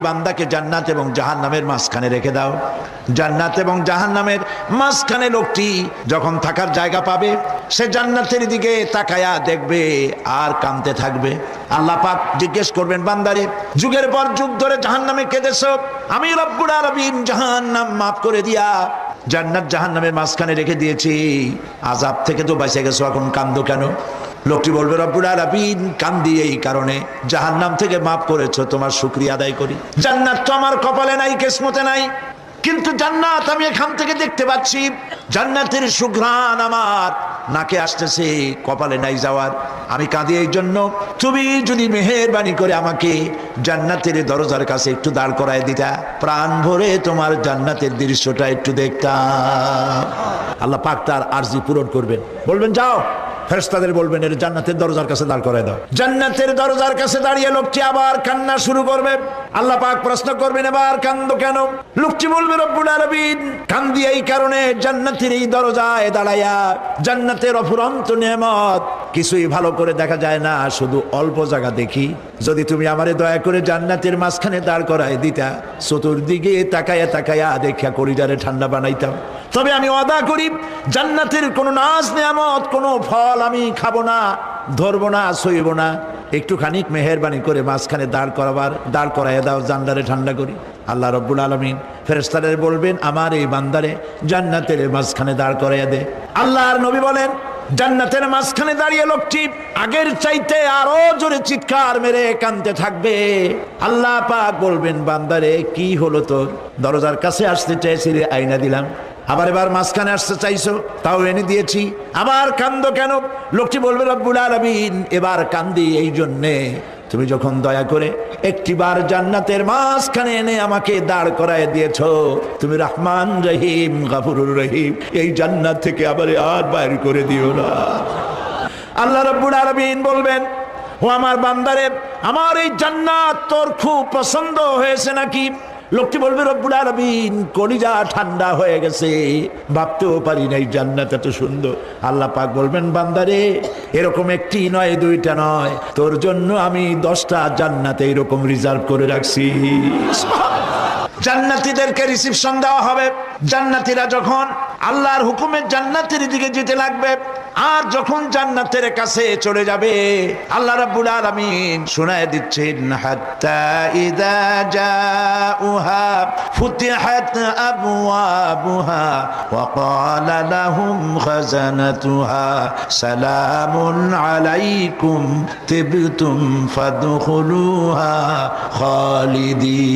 বান্দাকে জান্নাত এবং জাহান্নামের মাঝখানে রেখে দাও। জান্নাত এবং জাহান্নামের মাঝখানে লোকটি যখন থাকার জায়গা পাবে, সে জান্নাতের দিকে তাকায়া দেখবে আর কাঁদতে থাকবে। আল্লাহ পাক জিজ্ঞেস করবেন, বান্দারে যুগের পর যুগ ধরে জাহান্নামে কেঁদেছো, আমি রব্বুল আলামিন জাহান্নাম মাফ করে দিয়া জান্নাত জাহান্নামের মাঝখানে রেখে দিয়েছি, আযাব থেকে তো বেঁচে গেছো, এখন কান্দো কেন? লোকটি বলবে, রব্বুল আলামিন কান্দি এই কারণে, জাহান্নাম থেকে মাফ করেছো, তোমার শুকরিয়া আদায় করি। জান্নাত তো আমার কপালে নাই, কিসমতে নাই, কিন্তু জান্নাত আমি এখান থেকে দেখতে পাচ্ছি, জান্নাতের সুঘ্রাণ আমার নাকে আসতেছে, কপালে নাই যাওয়ার। আমি কাঁদি এই জন্য, তুমি যদি মেহেরবানি করে আমাকে জান্নাতের দরজার কাছে একটু দাঁড় করায় দিতা, প্রাণ ভরে তোমার জান্নাতের দৃশ্যটা একটু দেখতাম। আল্লাহ পাক তার আরজি পূরণ করবেন, বলবেন যাও, ফেরেশতাদের বলবেন এর জান্নাতের দরজার কাছে দাঁড় করায় দাও। জান্নাতের দরজার কাছে দাঁড়িয়ে লোকটি আবার কান্না শুরু করবে। আল্লাহ পাক প্রশ্ন করবেন, এবার কান্দো কেন? লোকটি বলবে, রব্বুল আলামিন কান্দি এই কারণে, জান্নাতের এই দরজায় দাঁড়ায়া জান্নাতের অফুরন্ত নেয়ামত কিছুই ভালো করে দেখা যায় না, শুধু অল্প জায়গা দেখি। যদি তুমি আমারে দয়া করে জান্নাতের মাঝখানে দাঁড় করায় দিতা, চতুর্দিকে তাকায়া তাকায়া দেখা কলিজারে ঠান্ডা বানাইতাম। তবে আমি ওয়াদা করি, জান্নাতের কোনো নাজ নেয়ামত, কোনো ফল আমি খাবো না, ধরবো না, সইব না। একটুখানি মেহেরবানি করে মাঝখানে দাঁড় করাইয়া দাও, জান্নারে ঠান্ডা করি। আল্লাহ রব্বুল আলামিন ফেরেশতাদের বলবেন, আমার এই বান্দারে জান্নাতের মাঝখানে দাঁড় করাইয়া দে। আল্লাহর নবী বলেন, জান্নাতের মাঝখানে দাঁড়িয়ে লোকটি আগের চাইতে আরো জোরে চিৎকার মেরে কাঁদতে থাকবে। আল্লাহ পাক বলবেন, বান্দারে কি হলো তোর? দরজার কাছে আসতে চাইছিলে, আইনা দিলাম। আবার এবার মাঝখানে আসতে চাইছো, তাও এনে দিয়েছি, আবার কান্দো কেন? লোকটি বলবে, রব্বুল আলামিন এবার কান্দি এই জন্যে, তুমি যখন দয়া করে একটিবার জান্নাতের মাঝখানে এনে আমাকে দাঁড় করায় দিয়েছো, তুমি রহমান রহিম গফুরুর রহিম, এই জান্নাত থেকে আবার আর বাইর করে দিও না। আল্লাহ রব্বুল আলামিন বলবেন, ও আমার বান্দারে, আমার এই জান্নাত তোর খুব পছন্দ হয়েছে নাকি? লোকটি বলবে, রব্বুল আলামিন কলিজা ঠান্ডা হয়ে গেছে, ভাবতেও পারি নাই জান্নাত এত সুন্দর। আল্লাহ পাক বলবেন, বান্দারে এরকম একটি নয়, দুইটা নয়, তোর জন্য আমি 10টা জান্নাতে এরকম রিজার্ভ করে রাখছি। জান্নাতীদেরকে রিসিপশন দেওয়া হবে। জান্নাতীরা যখন আল্লাহর হুকুমে জান্নাতের দিকে যেতে লাগবে, আর যখন জান্নাতের কাছে চলে যাবে, আল্লাহ রাব্বুল আলামিন শোনায় দিচ্ছেন, হাত্তা ইযা জাউহা ফুতিহাত আবওয়াবুহা ওয়া ক্বালা লাহুম খাজানাতুহা সালামুন আলাইকুম তিবতুম ফাদখুলুহা খালিদিন।